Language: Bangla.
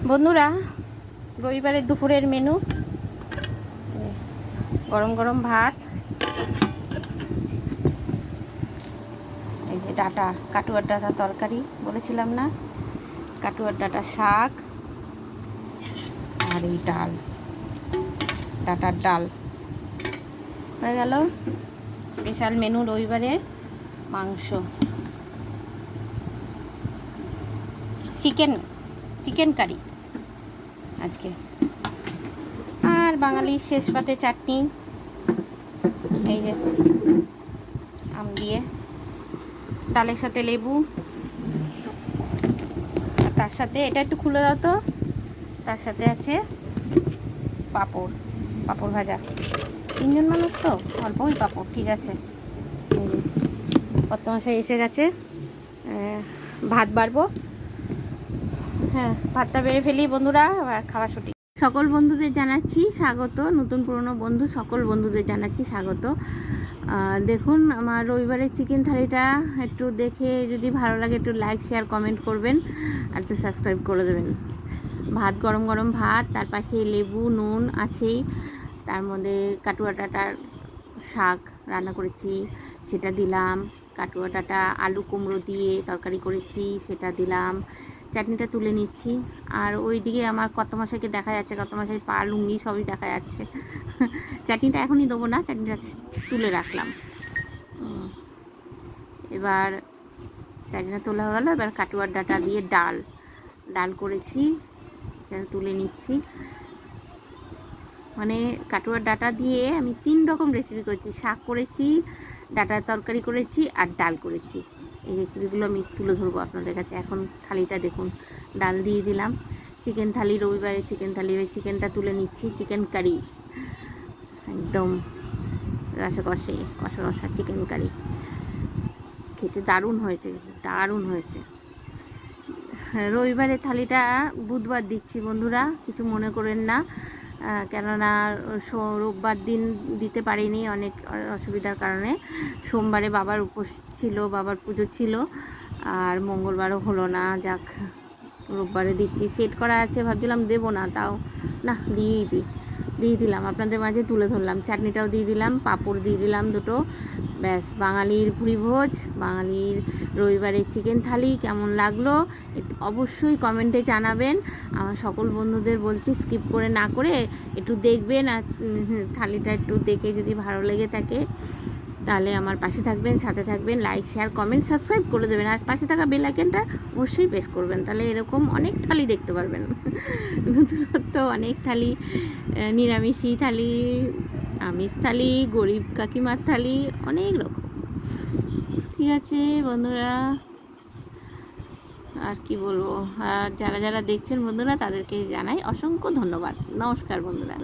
বন্ধুরা, রবিবারের দুপুরের মেনু গরম গরম ভাত, এই যে ডাটা, কাটুয়ার ডাটা তরকারি বলেছিলাম না, কাটুয়ার ডাটা শাক, আর এই ডাল, ডাটার ডাল হয়ে গেল। স্পেশাল মেনু রবিবারের মাংস, চিকেন কারি আজকে, আর বাঙালির শেষ পাতে চাটনি, এই যে আম দিয়ে, ডালের সাথে লেবু, আর তার সাথে এটা একটু খুলে দাও তো, তার সাথে আছে পাঁপড় ভাজা। 3 জন মানুষ তো, অল্পই পাঁপড়, ঠিক আছে। কত মাসে এসে গেছে, ভাত বাড়বো। হ্যাঁ, ভাতটা বেড়ে ফেলি বন্ধুরা, আবার খাওয়া ছুটি। সকল বন্ধুদের জানাচ্ছি স্বাগত, নতুন পুরনো বন্ধু সকল বন্ধুদের জানাচ্ছি স্বাগত। দেখুন আমার রবিবারের চিকেন থালিটা একটু দেখে যদি ভালো লাগে একটু লাইক শেয়ার কমেন্ট করবেন, আর একটু সাবস্ক্রাইব করে দেবেন। ভাত, গরম গরম ভাত, তার পাশে লেবু নুন আছেই, তার মধ্যে কাটুয়া ডাঁটার শাক রান্না করেছি সেটা দিলাম, কাটুয়া ডাঁটা আলু কুমড়ো দিয়ে তরকারি করেছি সেটা দিলাম, চাটনিটা তুলে নিচ্ছি। আর ওইদিকে আমার কত মশাইকে দেখা যাচ্ছে, কত মশাই পা লুঙ্গি সবই দেখা যাচ্ছে। চাটনিটা এখনই দেবো না, চাটনিটা তুলে রাখলাম। এবার চাটনিটা তোলা হয়ে গেলো, এবার কাটুয়ার ডাঁটা দিয়ে ডাল করেছি, তুলে নিচ্ছি। মানে কাটুয়ার ডাঁটা দিয়ে আমি 3 রকম রেসিপি করেছি, শাক করেছি, ডাঁটার তরকারি করেছি, আর ডাল করেছি। এই রেসিপিগুলো আমি তুলে ধরবো আপনাদের কাছে। এখন থালিটা দেখুন, ডাল দিয়ে দিলাম, চিকেন থালি, রবিবারের চিকেন থালি, ওই চিকেনটা তুলে নিচ্ছি, চিকেন কারি একদম কষা চিকেন কারি, খেতে দারুণ হয়েছে। রবিবারের থালিটা বুধবার দিচ্ছি বন্ধুরা, কিছু মনে করেন না, কেননা রোববার দিন দিতে পারিনি অনেক অসুবিধার কারণে। সোমবারে বাবার উপোস ছিল, বাবার পুজো ছিল, আর মঙ্গলবারও হলো না, যাক রোববারে দিচ্ছি। সেট করা আছে, ভাবছিলাম দেবো না, তাও না দিয়ে দিলাম, আপনাদের মাঝে তুলে ধরলাম। চাটনিটাও দিয়ে দিলাম, পাঁপড় দিয়ে দিলাম 2টো, ব্যাস বাঙালির ভুরিভোজ, বাঙালির রবিবারের চিকেন থালি কেমন লাগলো একটু অবশ্যই কমেন্টে জানাবেন। আমার সকল বন্ধুদের বলছি স্কিপ করে না করে একটু দেখবেন, আর থালিটা একটু দেখে যদি ভালো লেগে থাকে তাহলে আমার পাশে থাকবেন, সাথে থাকবেন, লাইক শেয়ার কমেন্ট সাবস্ক্রাইব করে দেবেন, আর পাশে থাকা বেল আইকনটা অবশ্যই প্রেস করবেন, তাহলে এরকম অনেক থালি দেখতে পারবেন। নতুনত্ব অনেক থালি, নিরামিষি থালি, আমিষ থালি, গরিব কাকিমার থালি, অনেক রকম। ঠিক আছে বন্ধুরা, আর কি বলবো, আর যারা দেখছেন বন্ধুরা তাদেরকে জানাই অসংখ্য ধন্যবাদ। নমস্কার বন্ধুরা।